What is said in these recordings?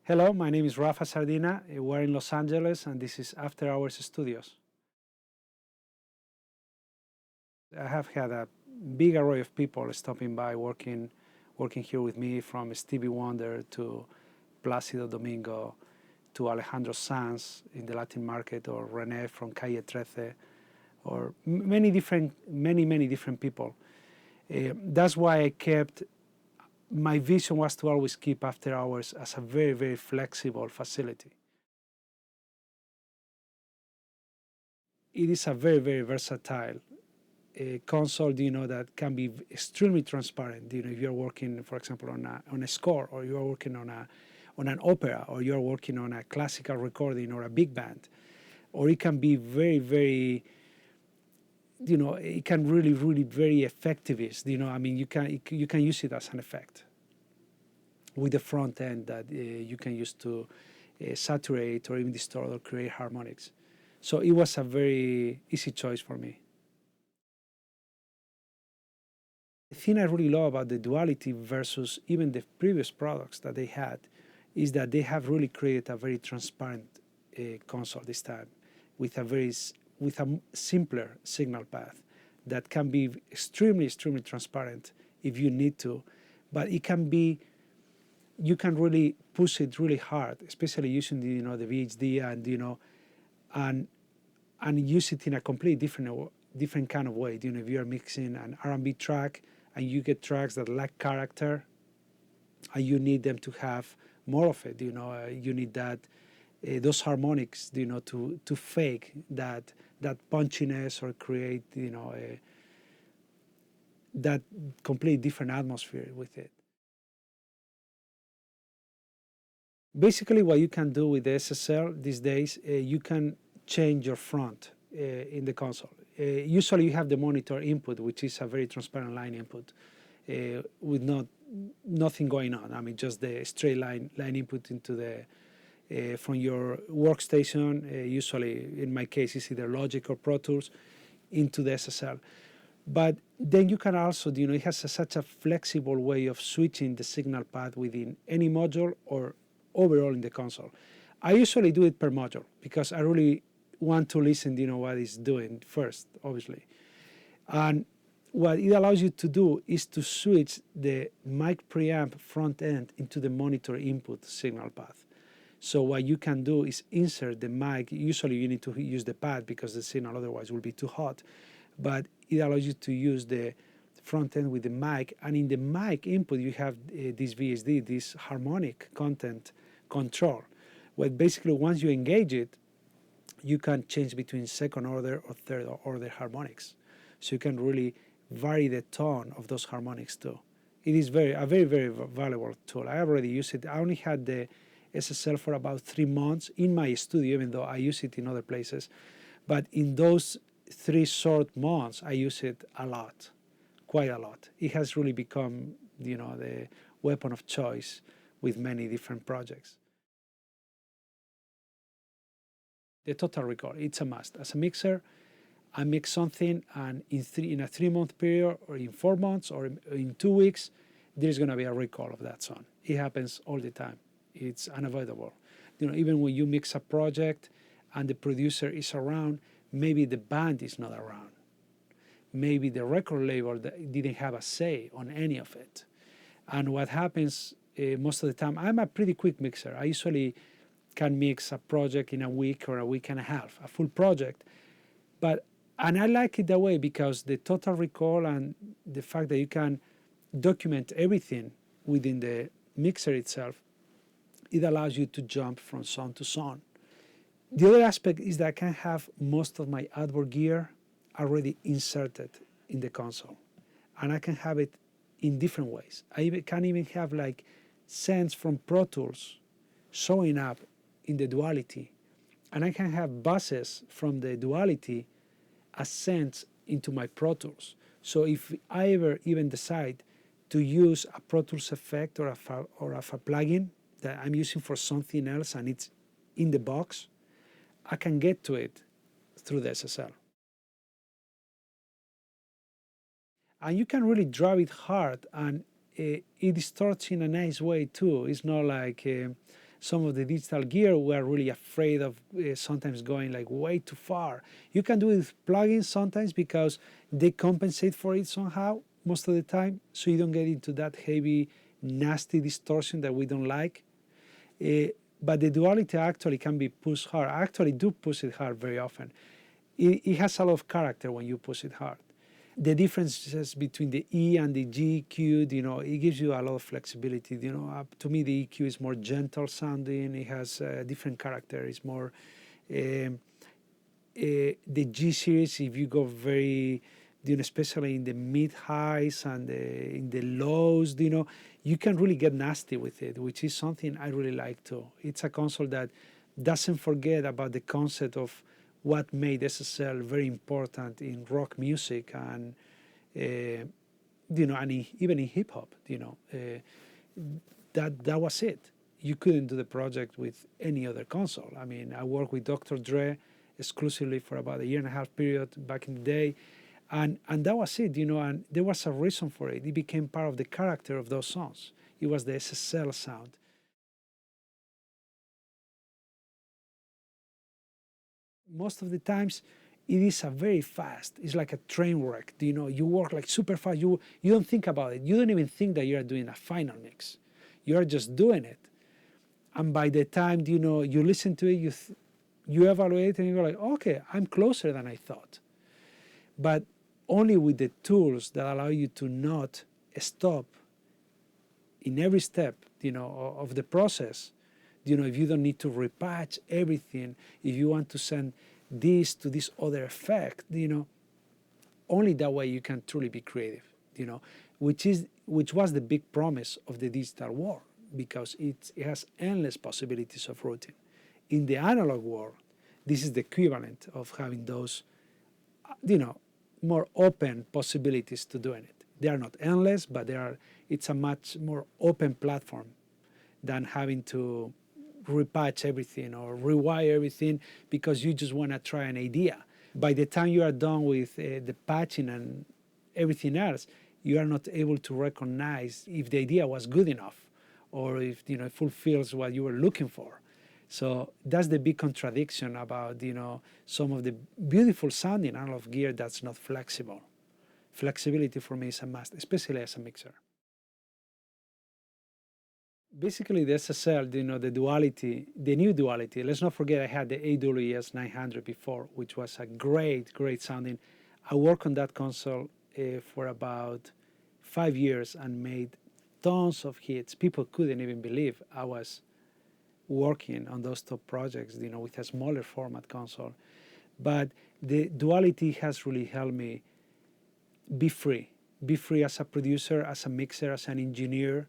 Hello, my name is Rafa Sardina. We're in Los Angeles, and this is After Hours Studios. I have had a big array of people stopping by, working here with me, from Stevie Wonder to Plácido Domingo to Alejandro Sanz in the Latin market, or René from Calle 13, or many different people. That's why I kept. My vision was to always keep After Hours as a very flexible facility. It is a very versatile console, that can be extremely transparent. If you're working, for example, on a score, or you're working on an opera, or you're working on a classical recording or a big band, or it can be very, it can really very effectivist. You can use it as an effect with the front end that you can use to saturate or even distort or create harmonics. So it was a very easy choice for me. The thing I really love about the Duality versus even the previous products that they had is that they have really created a very transparent console this time, with a simpler signal path that can be extremely transparent if you need to, but it can be, you can really push it really hard, especially using the VHD and use it in a completely different kind of way. If you're mixing an R&B track and you get tracks that lack character, and you need them to have more of it, you need that those harmonics, to fake that punchiness, or create, that completely different atmosphere with it. Basically, what you can do with the SSL these days, you can change your front in the console. Usually you have the monitor input, which is a very transparent line input with nothing going on. Just the straight line input into the from your workstation. Usually, in my case, it's either Logic or Pro Tools, into the SSL. But then you can also, it has such a flexible way of switching the signal path within any module or overall in the console. I usually do it per module because I really want to listen, what it's doing first, obviously. And what it allows you to do is to switch the mic preamp front end into the monitor input signal path. So what you can do is insert the mic. Usually you need to use the pad because the signal otherwise will be too hot. But it allows you to use the front end with the mic. And in the mic input, you have this VSD, this harmonic content control, where basically once you engage it, you can change between second order or third order harmonics. So you can really vary the tone of those harmonics too. It is a very valuable tool. I already use it. I only had the SSL for about 3 months in my studio, even though I use it in other places. But in those 3 short months, I use it a lot, quite a lot. It has really become, the weapon of choice with many different projects. The total recall, it's a must. As a mixer, I mix something, and in a 3-month period, or in 4 months, or in 2 weeks, there's going to be a recall of that song. It happens all the time. It's unavoidable. Even when you mix a project and the producer is around, maybe the band is not around. Maybe the record label didn't have a say on any of it. And what happens most of the time, I'm a pretty quick mixer. I usually can mix a project in a week or a week and a half, a full project. And I like it that way because the total recall and the fact that you can document everything within the mixer itself, it allows you to jump from song to song. The other aspect is that I can have most of my adboard gear already inserted in the console. And I can have it in different ways. I can even have like sends from Pro Tools showing up in the Duality. And I can have buses from the Duality as sends into my Pro Tools. So if I ever even decide to use a Pro Tools effect or a plugin that I'm using for something else and it's in the box, I can get to it through the SSL. And you can really drive it hard, and it distorts in a nice way too. It's not like some of the digital gear, we are really afraid of sometimes going like way too far. You can do it with plugins sometimes because they compensate for it somehow most of the time, so you don't get into that heavy, nasty distortion that we don't like. But the duality actually can be pushed hard. I actually do push it hard very often. It has a lot of character when you push it hard. The differences between the E and the G EQ, it gives you a lot of flexibility. To me, the EQ is more gentle sounding. It has a different character. It's more the G series. If you go very, especially in the mid highs and in the lows, you can really get nasty with it, which is something I really like too. It's a console that doesn't forget about the concept of what made SSL very important in rock music and and even in hip hop. That was it. You couldn't do the project with any other console. I mean, I worked with Dr. Dre exclusively for about a year and a half period back in the day, and that was it. And there was a reason for it. It became part of the character of those songs. It was the SSL sound. Most of the times it is a very fast, it's like a train wreck. You work like super fast. You don't think about it. You don't even think that you are doing a final mix. You are just doing it, and by the time you listen to it, you evaluate and you go like, okay, I'm closer than I thought. But only with the tools that allow you to not stop in every step of the process. If you don't need to repatch everything, if you want to send this to this other effect, only that way you can truly be creative, which was the big promise of the digital world, because it has endless possibilities of routing. In the analog world, this is the equivalent of having those, more open possibilities to doing it. They are not endless, but it's a much more open platform than having to repatch everything or rewire everything because you just want to try an idea. By the time you are done with the patching and everything else, you are not able to recognize if the idea was good enough or if it fulfills what you were looking for. So that's the big contradiction about some of the beautiful sounding analog gear that's not flexible. Flexibility for me is a must, especially as a mixer. Basically, the SSL, the duality, the new duality. Let's not forget I had the AWS 900 before, which was a great, great sounding. I worked on that console for about 5 years and made tons of hits. People couldn't even believe I was working on those top projects, with a smaller format console. But the duality has really helped me be free as a producer, as a mixer, as an engineer,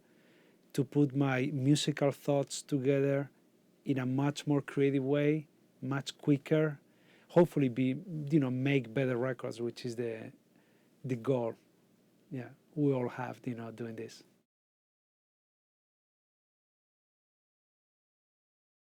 to put my musical thoughts together in a much more creative way, much quicker, hopefully make better records, which is the goal. Yeah, we all have, doing this.